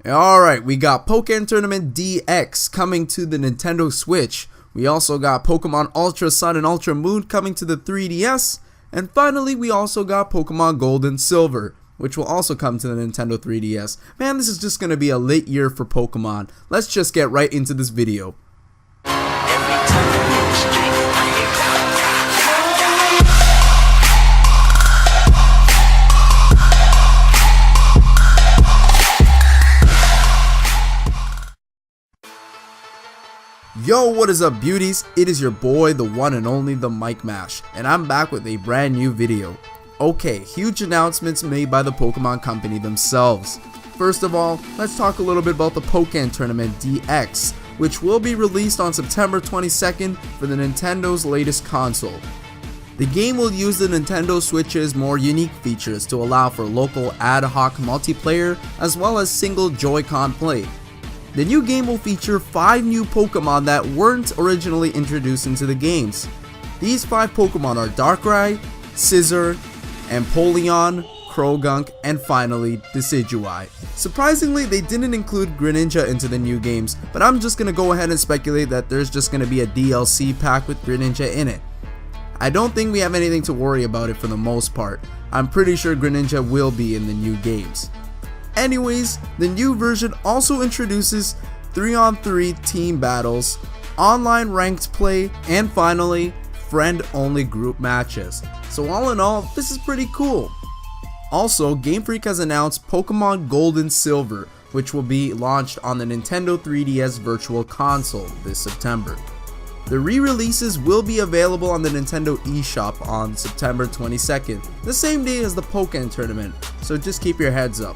Alright, we got Pokémon Tournament DX coming to the Nintendo Switch. We also got Pokemon Ultra Sun and Ultra Moon coming to the 3DS. And finally, we also got Pokemon Gold and Silver, which will also come to the Nintendo 3DS. Man, this is just going to be a lit year for Pokemon. Let's just get right into this video. Yo, what is up, beauties? It is your boy, the one and only the Mike Mash, and I'm back with a brand new video. Okay, huge announcements made by the Pokemon company themselves. First of all, let's talk a little bit about the Pokémon Tournament DX, which will be released on September 22nd for the Nintendo's latest console. The game will use the Nintendo Switch's more unique features to allow for local ad hoc multiplayer as well as single Joy-Con play. The new game will feature 5 new Pokemon that weren't originally introduced into the games. These 5 Pokemon are Darkrai, Scizor, Empoleon, Croagunk, and finally Decidueye. Surprisingly, they didn't include Greninja into the new games, but I'm just gonna go ahead and speculate that there's just gonna be a DLC pack with Greninja in it. I don't think we have anything to worry about it for the most part. I'm pretty sure Greninja will be in the new games. Anyways, the new version also introduces 3-on-3 team battles, online ranked play, and finally, friend-only group matches. So all in all, this is pretty cool. Also, Game Freak has announced Pokemon Gold and Silver, which will be launched on the Nintendo 3DS Virtual Console this September. The re-releases will be available on the Nintendo eShop on September 22nd, the same day as the Pokémon Tournament, so just keep your heads up.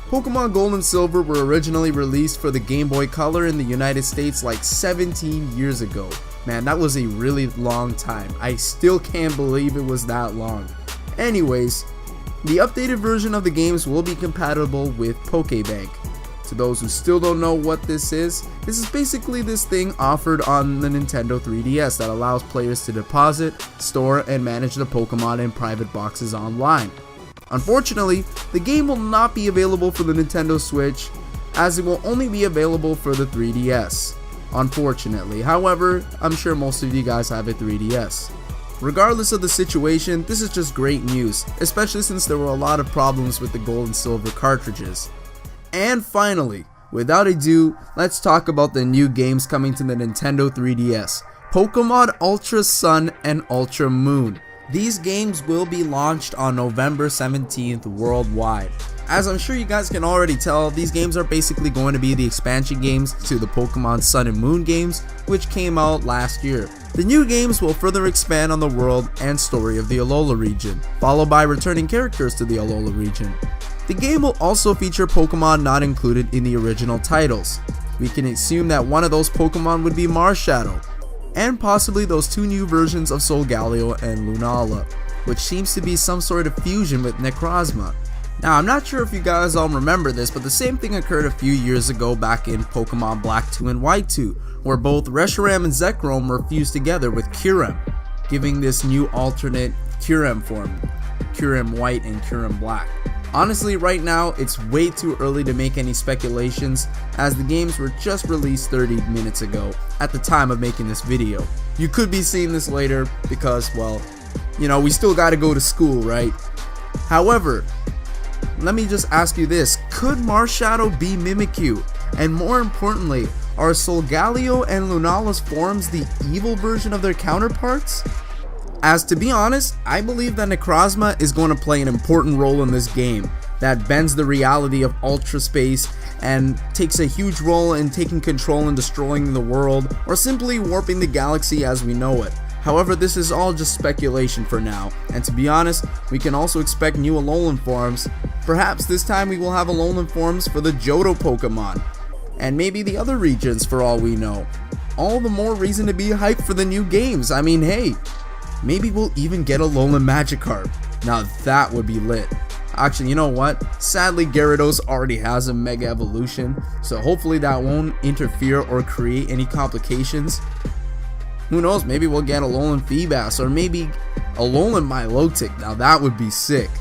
Pokemon Gold and Silver were originally released for the Game Boy Color in the United States like 17 years ago. Man, that was a really long time. I still can't believe it was that long. Anyways, the updated version of the games will be compatible with Pokebank. To those who still don't know what this is basically this thing offered on the Nintendo 3DS that allows players to deposit, store, and manage the Pokemon in private boxes online. Unfortunately, the game will not be available for the Nintendo Switch, as it will only be available for the 3DS. Unfortunately, however, I'm sure most of you guys have a 3DS. Regardless of the situation, this is just great news, especially since there were a lot of problems with the Gold and Silver cartridges. And finally, without ado, let's talk about the new games coming to the Nintendo 3DS, Pokemon Ultra Sun and Ultra Moon. These games will be launched on November 17th worldwide. As I'm sure you guys can already tell, these games are basically going to be the expansion games to the Pokemon Sun and Moon games, which came out last year. The new games will further expand on the world and story of the Alola region, followed by returning characters to the Alola region. The game will also feature Pokemon not included in the original titles. We can assume that one of those Pokemon would be Marshadow, and possibly those 2 new versions of Solgaleo and Lunala, which seems to be some sort of fusion with Necrozma. Now, I'm not sure if you guys all remember this, but the same thing occurred a few years ago back in Pokemon Black 2 and White 2, where both Reshiram and Zekrom were fused together with Kyurem, giving this new alternate Kyurem form, Kyurem White and Kyurem Black. Honestly, right now, it's way too early to make any speculations, as the games were just released 30 minutes ago, at the time of making this video. You could be seeing this later, because, well, you know, we still gotta go to school, right? However, let me just ask you this, could Marshadow be Mimikyu? And more importantly, are Solgaleo and Lunala's forms the evil version of their counterparts? As to be honest, I believe that Necrozma is going to play an important role in this game that bends the reality of Ultra Space and takes a huge role in taking control and destroying the world, or simply warping the galaxy as we know it. However, this is all just speculation for now, and to be honest, we can also expect new Alolan forms. Perhaps this time we will have Alolan forms for the Johto Pokemon, and maybe the other regions for all we know. All the more reason to be hyped for the new games. I mean, hey, maybe we'll even get Alolan Magikarp. Now that would be lit. Actually, you know what? Sadly, Gyarados already has a Mega Evolution, so hopefully that won't interfere or create any complications. Who knows, maybe we'll get Alolan Feebas, or maybe Alolan Milotic. Now that would be sick.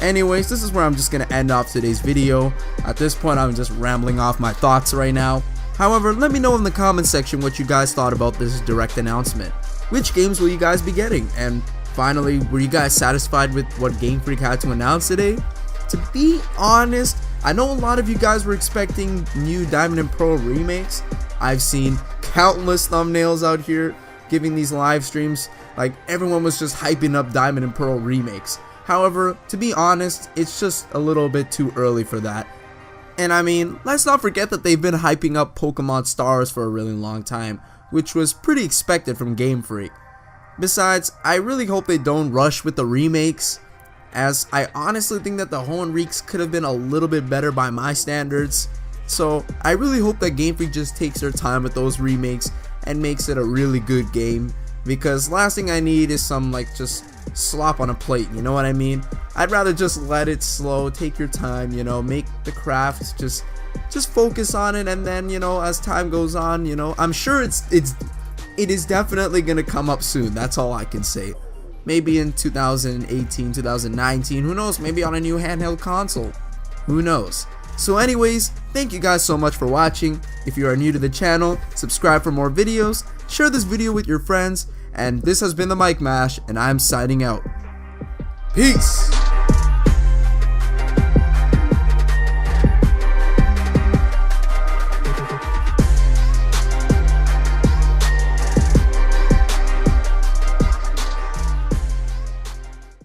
Anyways, this is where I'm just gonna end off today's video. At this point, I'm just rambling off my thoughts right now. However, let me know in the comment section what you guys thought about this direct announcement. Which games will you guys be getting? And finally, were you guys satisfied with what Game Freak had to announce today? To be honest, I know a lot of you guys were expecting new Diamond and Pearl remakes. I've seen countless thumbnails out here giving these live streams, like everyone was just hyping up Diamond and Pearl remakes. However, to be honest, it's just a little bit too early for that. And I mean, let's not forget that they've been hyping up Pokémon Stars for a really long time, which was pretty expected from Game Freak. Besides, I really hope they don't rush with the remakes, as I honestly think that the Hoenn reeks could have been a little bit better by my standards. So I really hope that Game Freak just takes their time with those remakes and makes it a really good game, because last thing I need is some like just slop on a plate, you know what I mean? I'd rather just let it slow, take your time, you know, make the craft, just focus on it, and then, you know, as time goes on, you know, I'm sure it is definitely gonna come up soon. That's all I can say. Maybe in 2018, 2019, who knows, maybe on a new handheld console, who knows. So anyways, thank you guys so much for watching. If you are new to the channel, subscribe for more videos, share this video with your friends, and this has been the Mike Mash, and I'm signing out. Peace!